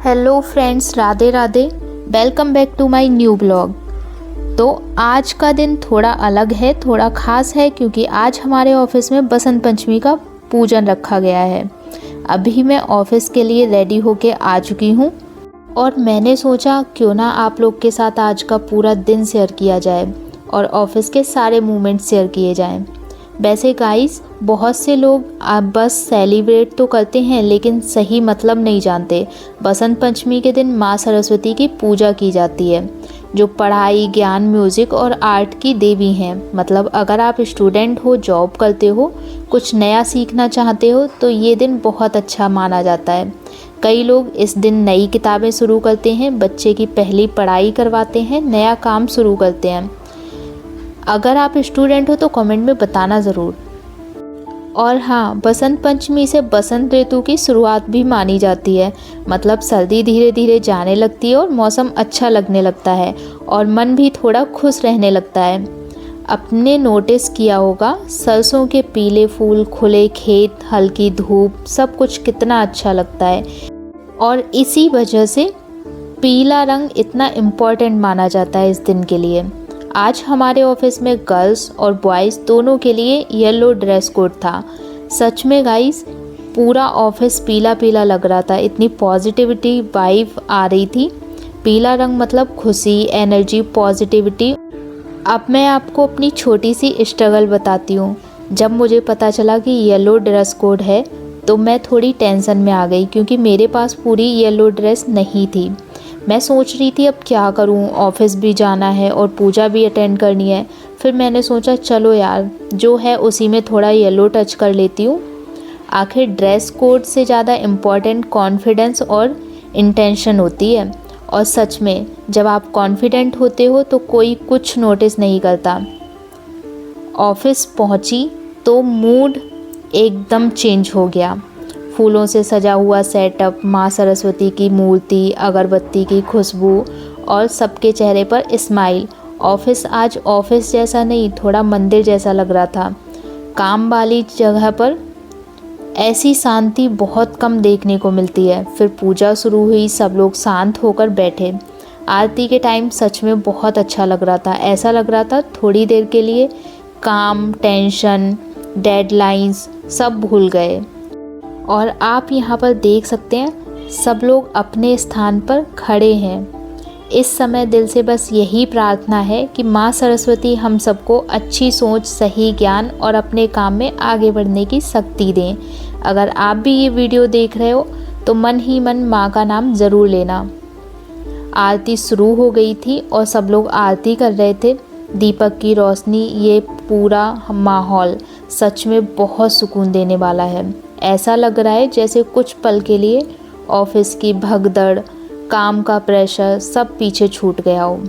Hello friends, Radhe Radhe. Welcome back to my new blog. तो आज का दिन थोड़ा अलग है, थोड़ा ख़ास है क्योंकि आज हमारे ऑफिस में बसंत पंचमी का पूजन रखा गया है। अभी मैं ऑफिस के लिए रेडी होके आ चुकी हूँ और मैंने सोचा क्यों ना आप लोग के साथ आज का पूरा दिन शेयर किया जाए और ऑफिस के सारे मोमेंट शेयर किए जाएं। वैसे गाइस, बहुत से लोग बस सेलिब्रेट तो करते हैं लेकिन सही मतलब नहीं जानते। बसंत पंचमी के दिन माँ सरस्वती की पूजा की जाती है, जो पढ़ाई, ज्ञान, म्यूज़िक और आर्ट की देवी हैं। मतलब अगर आप स्टूडेंट हो, जॉब करते हो, कुछ नया सीखना चाहते हो तो ये दिन बहुत अच्छा माना जाता है। कई लोग इस दिन नई किताबें शुरू करते हैं, बच्चे की पहली पढ़ाई करवाते हैं, नया काम शुरू करते हैं। अगर आप स्टूडेंट हो तो कमेंट में बताना ज़रूर। और हाँ, बसंत पंचमी से बसंत ऋतु की शुरुआत भी मानी जाती है। मतलब सर्दी धीरे धीरे जाने लगती है और मौसम अच्छा लगने लगता है और मन भी थोड़ा खुश रहने लगता है। आपने नोटिस किया होगा, सरसों के पीले फूल, खुले खेत, हल्की धूप, सब कुछ कितना अच्छा लगता है। और इसी वजह से पीला रंग इतना इम्पोर्टेंट माना जाता है इस दिन के लिए। आज हमारे ऑफिस में गर्ल्स और बॉयज़ दोनों के लिए येलो ड्रेस कोड था। सच में गाइस, पूरा ऑफिस पीला पीला लग रहा था, इतनी पॉजिटिविटी वाइब आ रही थी। पीला रंग मतलब खुशी, एनर्जी, पॉजिटिविटी। अब मैं आपको अपनी छोटी सी स्ट्रगल बताती हूँ। जब मुझे पता चला कि येलो ड्रेस कोड है तो मैं थोड़ी टेंशन में आ गई क्योंकि मेरे पास पूरी येलो ड्रेस नहीं थी। मैं सोच रही थी अब क्या करूं, ऑफिस भी जाना है और पूजा भी अटेंड करनी है। फिर मैंने सोचा चलो यार, जो है उसी में थोड़ा येलो टच कर लेती हूँ। आखिर ड्रेस कोड से ज़्यादा इम्पॉर्टेंट कॉन्फिडेंस और इंटेंशन होती है। और सच में जब आप कॉन्फिडेंट होते हो तो कोई कुछ नोटिस नहीं करता। ऑफिस पहुँची तो मूड एकदम चेंज हो गया। फूलों से सजा हुआ सेटअप, माँ सरस्वती की मूर्ति, अगरबत्ती की खुशबू और सबके चेहरे पर स्माइल। ऑफिस आज ऑफिस जैसा नहीं, थोड़ा मंदिर जैसा लग रहा था। काम वाली जगह पर ऐसी शांति बहुत कम देखने को मिलती है। फिर पूजा शुरू हुई, सब लोग शांत होकर बैठे। आरती के टाइम सच में बहुत अच्छा लग रहा था। ऐसा लग रहा था थोड़ी देर के लिए काम, टेंशन, डेडलाइंस सब भूल गए। और आप यहाँ पर देख सकते हैं सब लोग अपने स्थान पर खड़े हैं। इस समय दिल से बस यही प्रार्थना है कि माँ सरस्वती हम सबको अच्छी सोच, सही ज्ञान और अपने काम में आगे बढ़ने की शक्ति दें। अगर आप भी ये वीडियो देख रहे हो तो मन ही मन माँ का नाम ज़रूर लेना। आरती शुरू हो गई थी और सब लोग आरती कर रहे थे। दीपक की रोशनी, ये पूरा माहौल सच में बहुत सुकून देने वाला है। ऐसा लग रहा है जैसे कुछ पल के लिए ऑफिस की भगदड़, काम का प्रेशर सब पीछे छूट गया हो।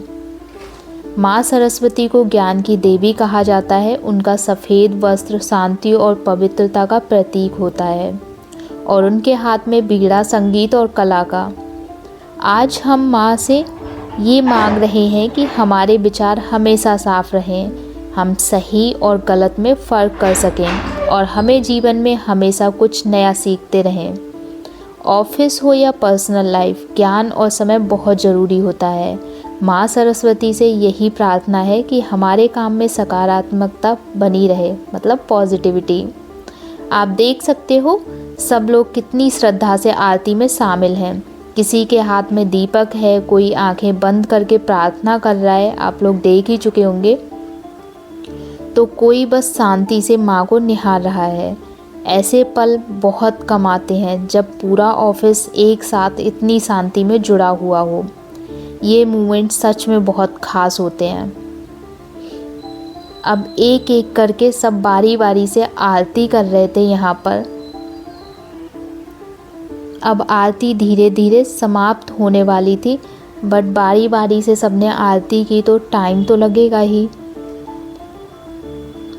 माँ सरस्वती को ज्ञान की देवी कहा जाता है। उनका सफ़ेद वस्त्र शांति और पवित्रता का प्रतीक होता है और उनके हाथ में बीड़ा, संगीत और कला का। आज हम माँ से ये मांग रहे हैं कि हमारे विचार हमेशा साफ रहें, हम सही और गलत में फ़र्क कर सकें और हमें जीवन में हमेशा कुछ नया सीखते रहें। ऑफिस हो या पर्सनल लाइफ, ज्ञान और समय बहुत ज़रूरी होता है। माँ सरस्वती से यही प्रार्थना है कि हमारे काम में सकारात्मकता बनी रहे, मतलब पॉजिटिविटी। आप देख सकते हो सब लोग कितनी श्रद्धा से आरती में शामिल हैं। किसी के हाथ में दीपक है, कोई आंखें बंद करके प्रार्थना कर रहा है, आप लोग देख ही चुके होंगे। तो कोई बस शांति से माँ को निहार रहा है। ऐसे पल बहुत कम आते हैं जब पूरा ऑफिस एक साथ इतनी शांति में जुड़ा हुआ हो। ये मोमेंट सच में बहुत ख़ास होते हैं। अब एक एक करके सब बारी बारी से आरती कर रहे थे यहाँ पर। अब आरती धीरे धीरे समाप्त होने वाली थी, बट बारी बारी से सबने आरती की तो टाइम तो लगेगा ही।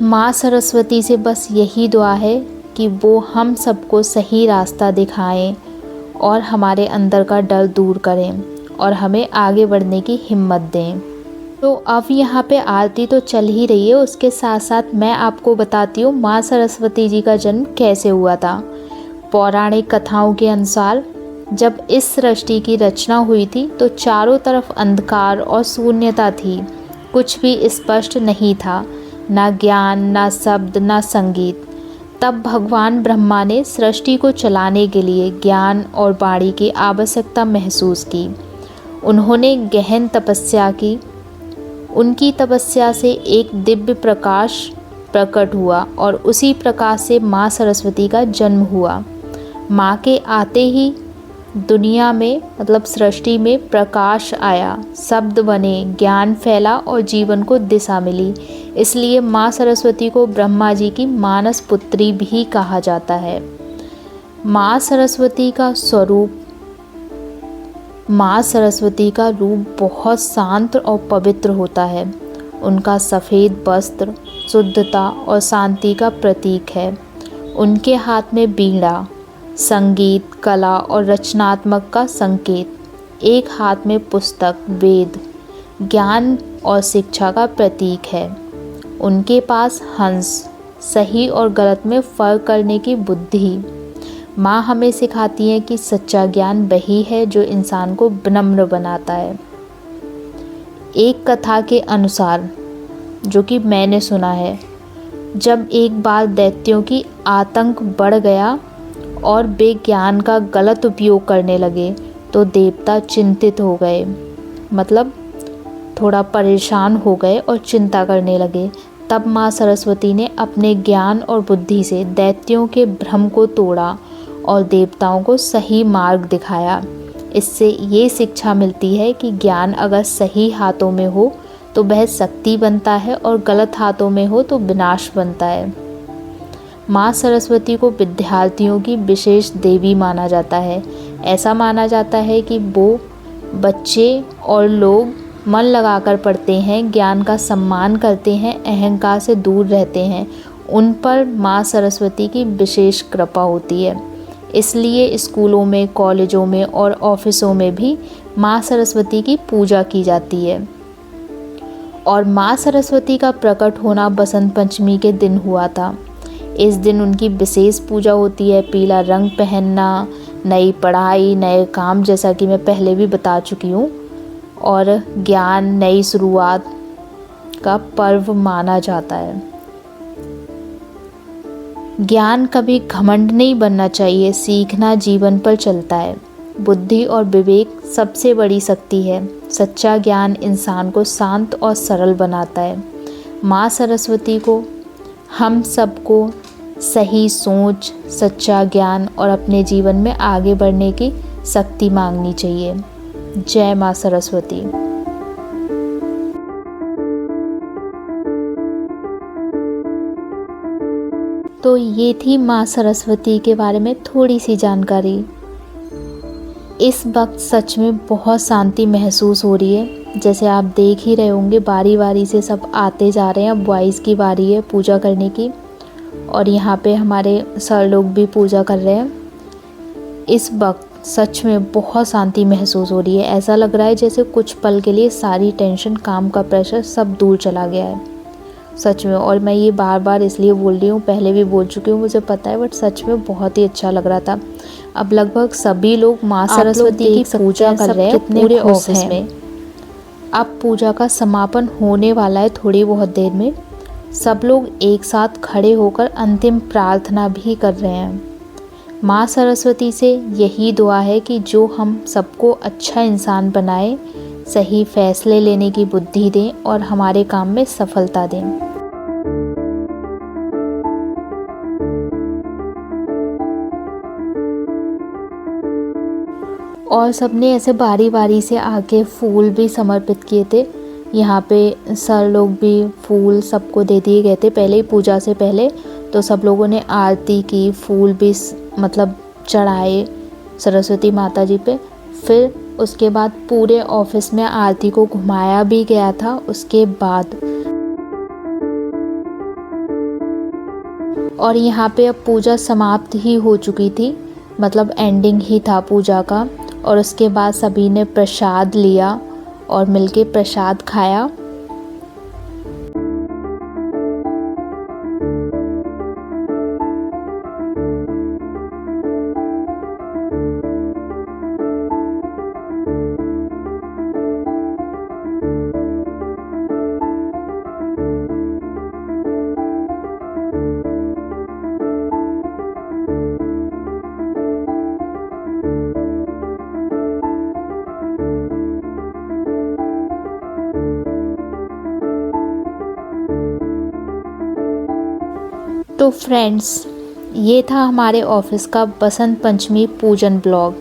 माँ सरस्वती से बस यही दुआ है कि वो हम सबको सही रास्ता दिखाएं और हमारे अंदर का डर दूर करें और हमें आगे बढ़ने की हिम्मत दें। तो अब यहाँ पे आरती तो चल ही रही है, उसके साथ साथ मैं आपको बताती हूँ माँ सरस्वती जी का जन्म कैसे हुआ था। पौराणिक कथाओं के अनुसार जब इस सृष्टि की रचना हुई थी तो चारों तरफ अंधकार और शून्यता थी। कुछ भी स्पष्ट नहीं था, ना ज्ञान, ना शब्द, ना संगीत। तब भगवान ब्रह्मा ने सृष्टि को चलाने के लिए ज्ञान और वाणी की आवश्यकता महसूस की। उन्होंने गहन तपस्या की। उनकी तपस्या से एक दिव्य प्रकाश प्रकट हुआ और उसी प्रकाश से माँ सरस्वती का जन्म हुआ। माँ के आते ही दुनिया में मतलब सृष्टि में प्रकाश आया, शब्द बने, ज्ञान फैला और जीवन को दिशा मिली। इसलिए माँ सरस्वती को ब्रह्मा जी की मानस पुत्री भी कहा जाता है। माँ सरस्वती का स्वरूप, माँ सरस्वती का रूप बहुत शांत और पवित्र होता है। उनका सफ़ेद वस्त्र शुद्धता और शांति का प्रतीक है। उनके हाथ में बीड़ा संगीत, कला और रचनात्मक का संकेत, एक हाथ में पुस्तक वेद, ज्ञान और शिक्षा का प्रतीक है। उनके पास हंस, सही और गलत में फ़र्क करने की बुद्धि। माँ हमें सिखाती है कि सच्चा ज्ञान वही है जो इंसान को विनम्र बनाता है। एक कथा के अनुसार, जो कि मैंने सुना है, जब एक बार दैत्यों की आतंक बढ़ गया और वे ज्ञान का गलत उपयोग करने लगे तो देवता चिंतित हो गए, मतलब थोड़ा परेशान हो गए और चिंता करने लगे। तब माँ सरस्वती ने अपने ज्ञान और बुद्धि से दैत्यों के भ्रम को तोड़ा और देवताओं को सही मार्ग दिखाया। इससे ये शिक्षा मिलती है कि ज्ञान अगर सही हाथों में हो तो वह शक्ति बनता है और गलत हाथों में हो तो विनाश बनता है। माँ सरस्वती को विद्यार्थियों की विशेष देवी माना जाता है। ऐसा माना जाता है कि वो बच्चे और लोग मन लगाकर पढ़ते हैं, ज्ञान का सम्मान करते हैं, अहंकार से दूर रहते हैं, उन पर माँ सरस्वती की विशेष कृपा होती है। इसलिए स्कूलों में, कॉलेजों में और ऑफिसों में भी माँ सरस्वती की पूजा की जाती है। और माँ सरस्वती का प्रकट होना बसंत पंचमी के दिन हुआ था। इस दिन उनकी विशेष पूजा होती है। पीला रंग पहनना, नई पढ़ाई, नए काम, जैसा कि मैं पहले भी बता चुकी हूँ, और ज्ञान, नई शुरुआत का पर्व माना जाता है। ज्ञान कभी घमंड नहीं बनना चाहिए, सीखना जीवन पर चलता है। बुद्धि और विवेक सबसे बड़ी शक्ति है। सच्चा ज्ञान इंसान को शांत और सरल बनाता है। माँ सरस्वती को हम सबको सही सोच, सच्चा ज्ञान और अपने जीवन में आगे बढ़ने की शक्ति मांगनी चाहिए। जय माँ सरस्वती। तो ये थी माँ सरस्वती के बारे में थोड़ी सी जानकारी। इस वक्त सच में बहुत शांति महसूस हो रही है। जैसे आप देख ही रहे होंगे, बारी बारी से सब आते जा रहे हैं। अब बॉयज़ की बारी है पूजा करने की, और यहाँ पे हमारे सर लोग भी पूजा कर रहे हैं। इस वक्त सच में बहुत शांति महसूस हो रही है। ऐसा लग रहा है जैसे कुछ पल के लिए सारी टेंशन, काम का प्रेशर सब दूर चला गया है सच में। और मैं ये बार बार इसलिए बोल रही हूँ, पहले भी बोल चुकी हूँ, मुझे पता है, बट सच में बहुत ही अच्छा लग रहा था। अब लगभग सभी लोग माँ सरस्वती की पूजा कर रहे हैं पूरे ऑफिस में। अब पूजा का समापन होने वाला है थोड़ी बहुत देर में। सब लोग एक साथ खड़े होकर अंतिम प्रार्थना भी कर रहे हैं। माँ सरस्वती से यही दुआ है कि जो हम सबको अच्छा इंसान बनाए, सही फैसले लेने की बुद्धि दें और हमारे काम में सफलता दें। और सबने ऐसे बारी बारी से आके फूल भी समर्पित किए थे। यहाँ पे सर लोग भी फूल सबको दे दिए गए थे पहले ही, पूजा से पहले। तो सब लोगों ने आरती की, फूल भी मतलब चढ़ाए सरस्वती माता जी पे। फिर उसके बाद पूरे ऑफिस में आरती को घुमाया भी गया था। उसके बाद और यहाँ पे अब पूजा समाप्त ही हो चुकी थी, मतलब एंडिंग ही था पूजा का। और उसके बाद सभी ने प्रसाद लिया और मिलके प्रसाद खाया। तो फ्रेंड्स, ये था हमारे ऑफिस का बसंत पंचमी पूजन ब्लॉग,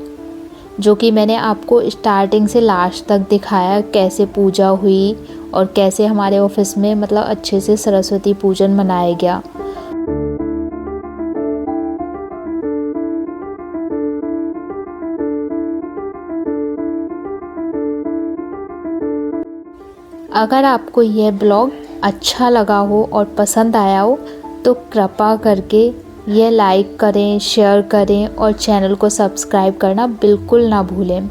जो कि मैंने आपको स्टार्टिंग से लास्ट तक दिखाया कैसे पूजा हुई और कैसे हमारे ऑफिस में मतलब अच्छे से सरस्वती पूजन मनाया गया। अगर आपको यह ब्लॉग अच्छा लगा हो और पसंद आया हो तो कृपा करके यह लाइक करें, शेयर करें और चैनल को सब्सक्राइब करना बिल्कुल ना भूलें।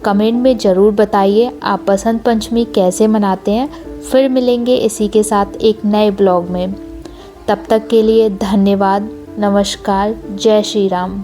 कमेंट में ज़रूर बताइए आप बसंत पंचमी कैसे मनाते हैं। फिर मिलेंगे इसी के साथ एक नए ब्लॉग में। तब तक के लिए धन्यवाद। नमस्कार। जय श्री राम।